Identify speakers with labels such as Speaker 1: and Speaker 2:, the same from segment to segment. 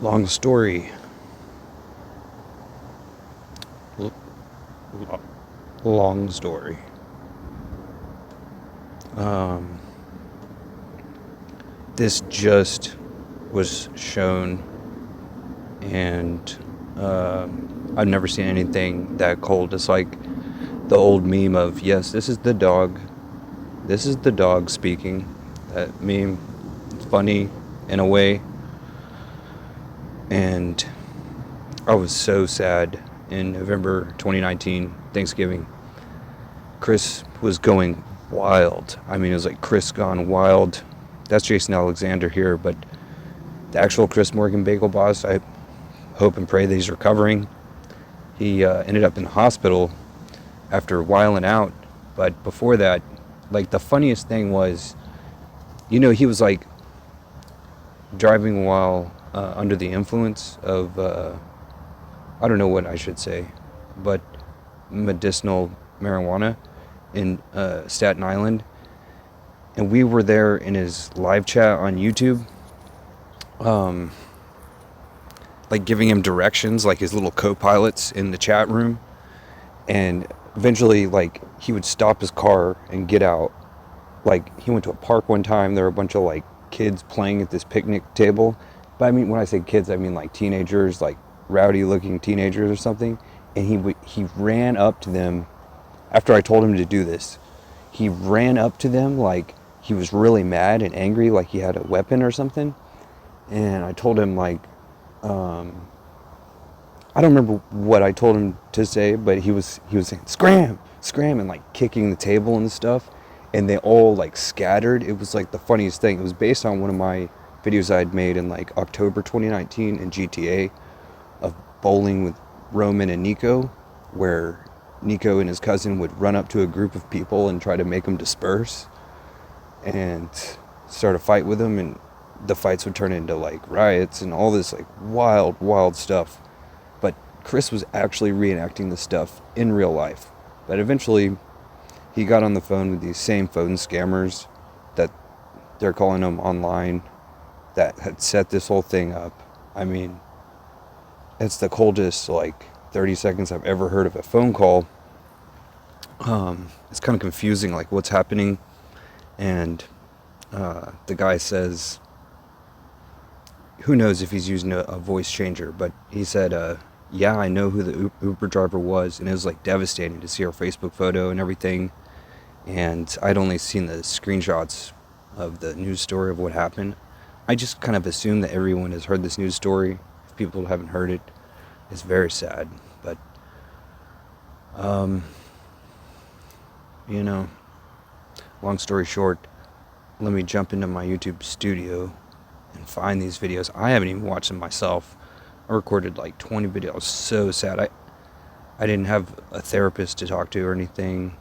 Speaker 1: Long story. L- long story. Um, this just was shown, and I've never seen anything that cold. It's like the old meme of, yes, this is the dog. This is the dog speaking. That meme, it's funny in a way. And I was so sad in November 2019, Thanksgiving. Chris was going wild. I mean, it was like Chris gone wild. That's Jason Alexander here, but the actual Chris Morgan Bagel Boss, I hope and pray that he's recovering. He ended up in the hospital after whiling out, but before that, like the funniest thing was, he was like driving while under the influence of, I don't know what I should say, but medicinal marijuana in Staten Island. And we were there in his live chat on YouTube, um, like giving him directions, like his little co-pilots in the chat room. And eventually, like, he would stop his car and get out. Like, he went to a park one time. There were a bunch of, like, kids playing at this picnic table. But I mean, when I say kids, I mean, like, teenagers, like, rowdy-looking teenagers or something. And he ran up to them after I told him to do this. He ran up to them like he was really mad and angry, like he had a weapon or something. And I told him, like, I don't remember what I told him to say, but he was saying scram, scram, and like kicking the table and stuff. And they all like scattered. It was like the funniest thing. It was based on one of my videos I'd made in like October 2019 in GTA of bowling with Roman and Nico, where Nico and his cousin would run up to a group of people and try to make them disperse and start a fight with them, and the fights would turn into like riots and all this like wild, wild stuff. But Chris was actually reenacting the stuff in real life. But eventually, he got on the phone with these same phone scammers that they're calling them online that had set this whole thing up. I mean, it's the coldest, like, 30 seconds I've ever heard of a phone call. It's kind of confusing, like, what's happening. And the guy says, who knows if he's using a voice changer, but he said, yeah, I know who the Uber driver was, and it was like devastating to see our Facebook photo and everything. And I'd only seen the screenshots of the news story of what happened. I just kind of assume that everyone has heard this news story. If people haven't heard it, it's very sad. But, um, you know, long story short, let me jump into my YouTube studio and find these videos. I haven't even watched them myself. I recorded like 20 videos. So sad. I didn't have a therapist to talk to or anything.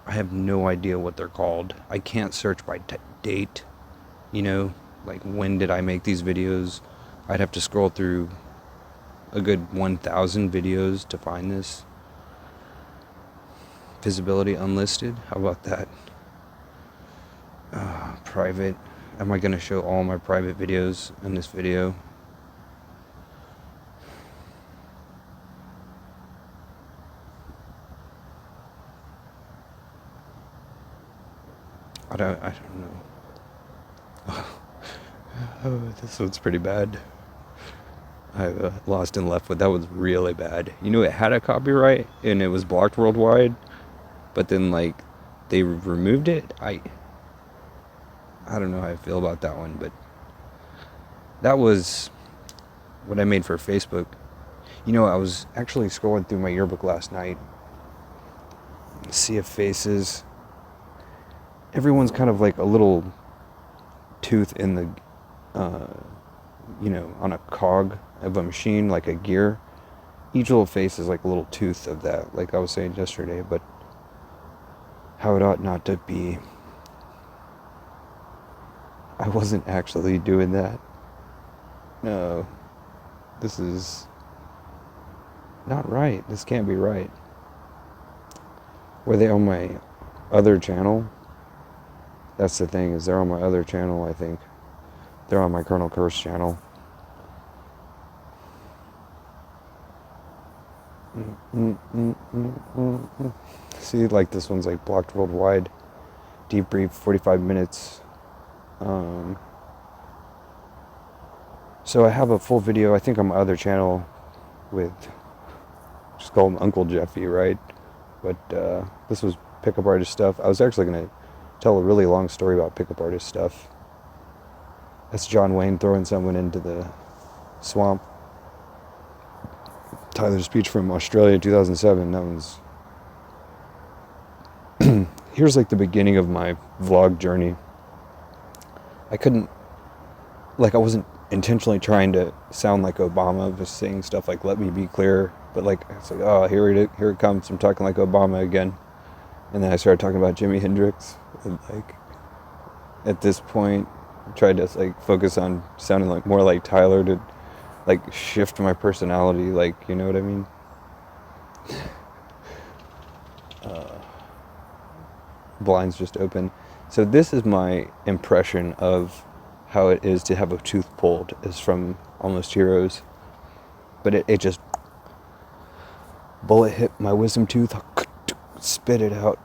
Speaker 1: I have no idea what they're called. I can't search by date, like when did I make these videos. I'd have to scroll through a good 1,000 videos to find this. Visibility unlisted. How about that? Private. Am I going to show all my private videos in this video? I don't know. Oh, this one's pretty bad. I Lost and Left with that was really bad. It had a copyright and it was blocked worldwide, but then like they removed it. I don't know how I feel about that one, but that was what I made for Facebook. I was actually scrolling through my yearbook last night. Sea of Faces. Everyone's kind of like a little tooth in the, on a cog of a machine, like a gear. Each little face is like a little tooth of that, like I was saying yesterday, but how it ought not to be. I wasn't actually doing that. No, this is not right. This can't be right. Were they on my other channel? That's the thing, is they're on my other channel, I think. They're on my Colonel Curse channel. See, like this one's like blocked worldwide. Debrief 45 minutes. So I have a full video, I think, on my other channel with, just called Uncle Jeffy, right? But this was pickup artist stuff. I was actually going to tell a really long story about pickup artist stuff. That's John Wayne throwing someone into the swamp. Tyler's speech from Australia in 2007. That was... Here's like the beginning of my vlog journey. I wasn't intentionally trying to sound like Obama, just saying stuff like, let me be clear. But like, it's like, oh, here it comes. I'm talking like Obama again. And then I started talking about Jimi Hendrix. And like, at this point, I tried to like focus on sounding like more like Tyler to like shift my personality, like, you know what I mean? Blinds just open. So this is my impression of how it is to have a tooth pulled, is from Almost Heroes. But it just bullet hit my wisdom tooth, spit it out,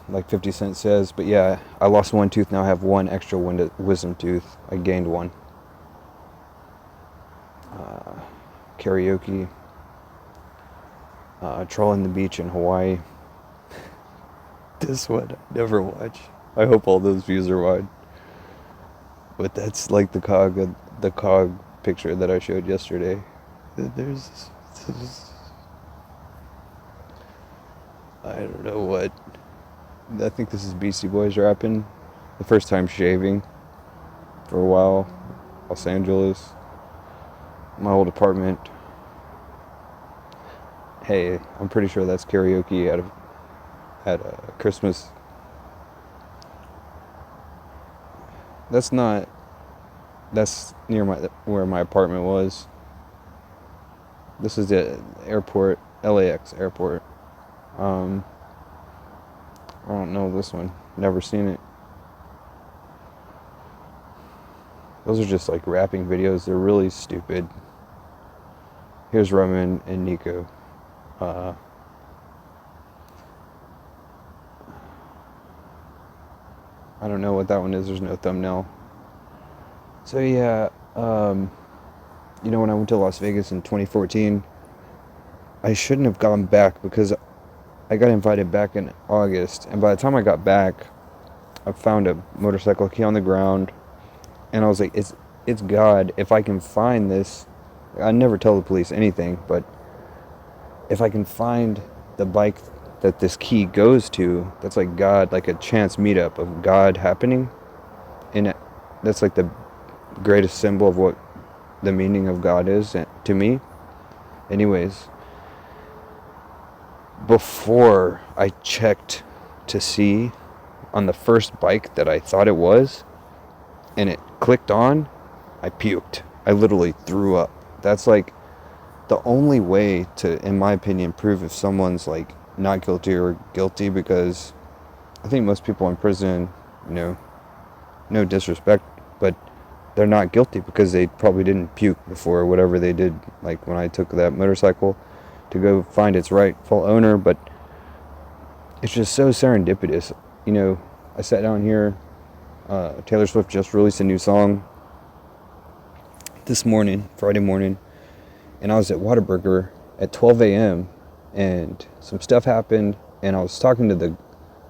Speaker 1: like 50 Cent says. But yeah, I lost one tooth, now I have one extra wisdom tooth. I gained one. Karaoke, Trolling the Beach in Hawaii. This one I never watch. I hope all those views are wide. But that's like the cog picture that I showed yesterday. There's I don't know what. I think this is Beastie Boys rapping. The first time shaving for a while. Los Angeles. My old apartment. Hey, I'm pretty sure that's karaoke at Christmas. That's near where my apartment was. This is the airport, LAX airport. I don't know this one. Never seen it. Those are just like rapping videos. They're really stupid. Here's Roman and Nico. I don't know what that one is. There's no thumbnail. So yeah, when I went to Las Vegas in 2014, I shouldn't have gone back because I got invited back in August. And by the time I got back, I found a motorcycle key on the ground. And I was like, it's God. If I can find this, I never tell the police anything, but if I can find the bike that this key goes to, that's like God, like a chance meetup of God happening. And that's like the greatest symbol of what the meaning of God is to me. Anyways, before I checked to see on the first bike that I thought it was, and it clicked on, I puked. I literally threw up. That's like the only way to, in my opinion, prove if someone's like not guilty or guilty, because I think most people in prison, no disrespect, but they're not guilty because they probably didn't puke before whatever they did, like when I took that motorcycle to go find its rightful owner. But it's just so serendipitous. I sat down here, Taylor Swift just released a new song this morning, Friday morning, and I was at Whataburger at 12 a.m. and some stuff happened, and I was talking to the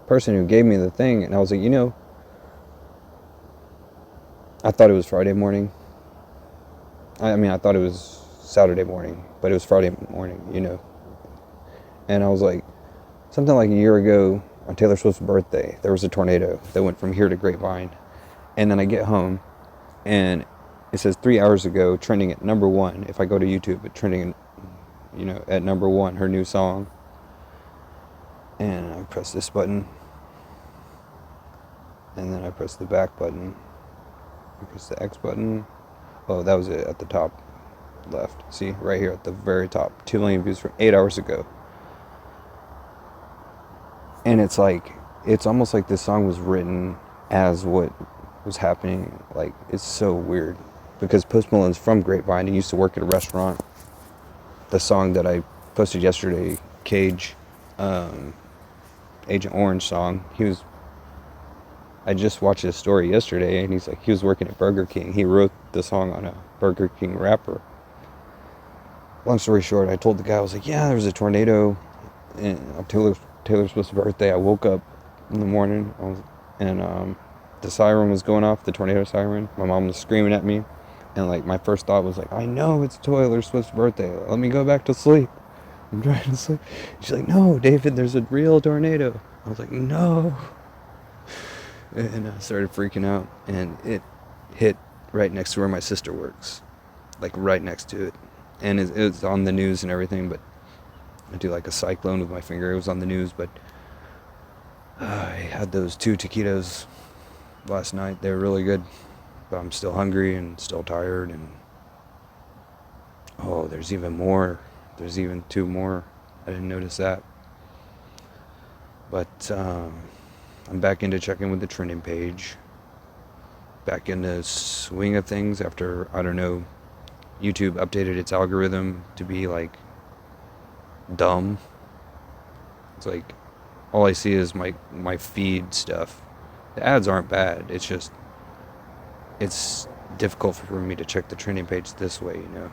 Speaker 1: person who gave me the thing, and I was like, I thought it was Friday morning. I thought it was Saturday morning, but it was Friday morning, And I was like, something like a year ago on Taylor Swift's birthday, there was a tornado that went from here to Grapevine. And then I get home, and it says 3 hours ago, trending at number 1. If I go to YouTube, it's trending, at number 1, her new song. And I press this button. And then I press the back button. I press the X button. Oh, that was it at the top left. See, right here at the very top. 2 million views from 8 hours ago. And it's almost like this song was written as what was happening. Like, it's so weird because Post Malone's from Grapevine and used to work at a restaurant. The song that I posted yesterday, Cage, Agent Orange song, I just watched his story yesterday, and he's like, he was working at Burger King. He wrote the song on a Burger King wrapper. Long story short, I told the guy, I was like, yeah, there was a tornado on Taylor Swift's birthday. I woke up in the morning, and the siren was going off, the tornado siren. My mom was screaming at me, and like my first thought was like, I know it's Taylor Swift's birthday. Let me go back to sleep. I'm trying to sleep. She's like, no, David, there's a real tornado. I was like, no. And I started freaking out, and it hit right next to where my sister works, like right next to it. And it was on the news and everything, but I do like a cyclone with my finger. It was on the news, but I had those 2 taquitos last night. They were really good, but I'm still hungry and still tired. And oh, there's even more. There's even 2 more. I didn't notice that. But I'm back into checking with the trending page. Back in the swing of things after, I don't know, YouTube updated its algorithm to be like dumb. It's like all I see is my feed stuff. The ads aren't bad. It's just it's difficult for me to check the trending page this way, you know.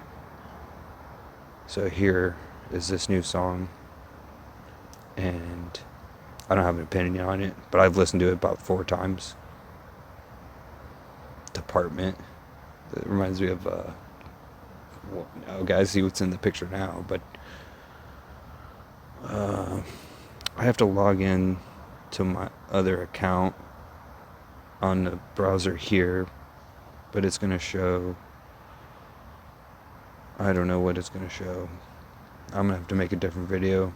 Speaker 1: So here is this new song, and I don't have an opinion on it, but I've listened to it about 4 times. Department. It reminds me of guys, see what's in the picture now, but I have to log in to my other account on the browser here, but it's going to show, I don't know what it's going to show. I'm going to have to make a different video.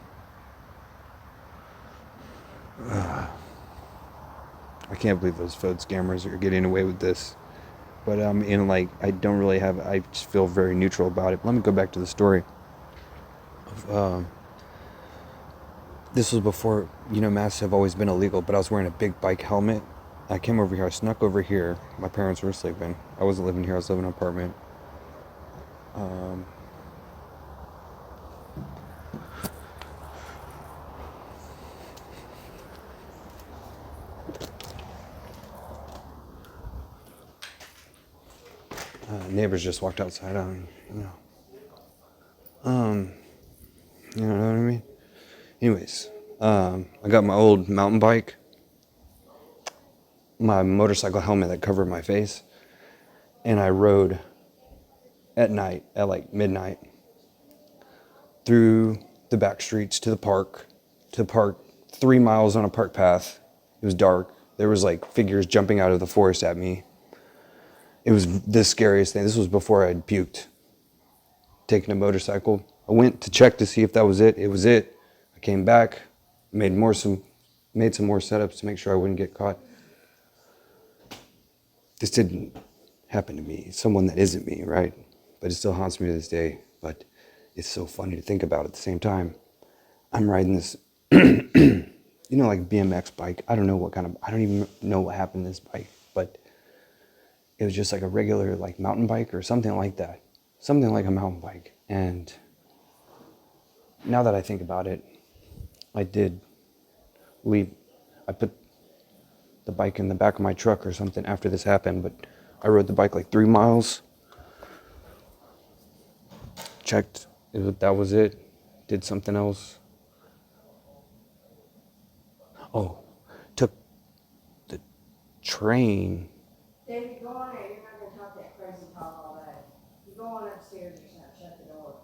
Speaker 1: I can't believe those phone scammers are getting away with this. But I don't really have, I just feel very neutral about it. Let me go back to the story. This was before, masks have always been illegal, but I was wearing a big bike helmet. I came over here, I snuck over here. My parents were sleeping. I wasn't living here, I was living in an apartment. Neighbors just walked outside on, you know what I mean? Anyways, I got my old mountain bike, my motorcycle helmet that covered my face, and I rode at night, at like midnight, through the back streets to the park, 3 miles on a park path. It was dark. There was like figures jumping out of the forest at me. It was the scariest thing. This was before I'd puked. Taking a motorcycle. I went to check to see if that was it. It was it. I came back, made some more setups to make sure I wouldn't get caught. This didn't happen to me. It's someone that isn't me, right? But it still haunts me to this day. But it's so funny to think about at the same time. I'm riding this, like BMX bike. I don't even know what happened to this bike, but it was just like a regular like mountain bike or something like that. Something like a mountain bike. And now that I think about it, I did leave. I put the bike in the back of my truck or something after this happened, but I rode the bike like 3 miles. Checked. That was it. Did something else. Oh, took the train.
Speaker 2: David, go on there. You're not going to talk that crazy talk all day. You go on upstairs or something. Shut the door.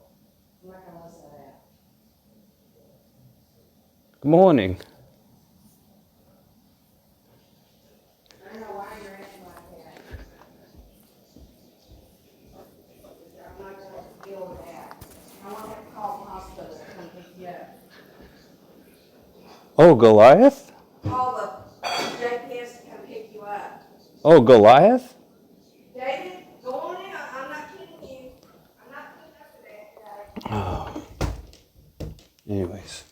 Speaker 2: I'm not going to listen to that.
Speaker 1: Good morning.
Speaker 2: I don't know why you're acting like that. I'm not going to deal with that. I want to have to call the hospital to come pick you up.
Speaker 1: Oh, Goliath?
Speaker 2: Call the JPS to come pick you up.
Speaker 1: Oh, Goliath?
Speaker 2: David, go on in. I'm not kidding you. I'm not putting up with that today.
Speaker 1: Oh. Anyways,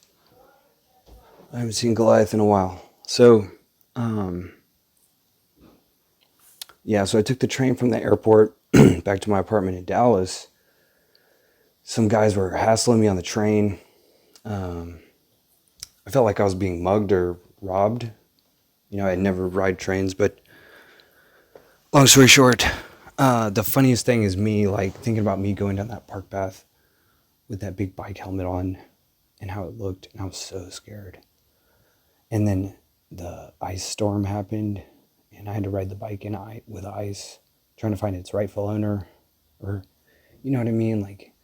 Speaker 1: I haven't seen Goliath in a while. So, Yeah, so I took the train from the airport back to my apartment in Dallas. Some guys were hassling me on the train. Um, I felt like I was being mugged or robbed. You know, I'd never ride trains, but long story short, the funniest thing is me like thinking about me going down that park path with that big bike helmet on and how it looked, and I was so scared. And then the ice storm happened, and I had to ride the bike in with ice, trying to find its rightful owner, or you know what I mean? Like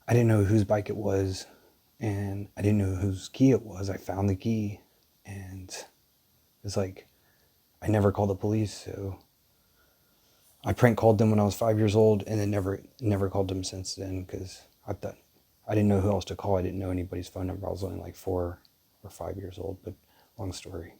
Speaker 1: I didn't know whose bike it was, and I didn't know whose key it was. I found the key, and it's like I never called the police, so I prank called them when I was 5 years old, and then never called them since then because I thought I didn't know who else to call. I didn't know anybody's phone number. I was only like 4 or 5 years old, but long story.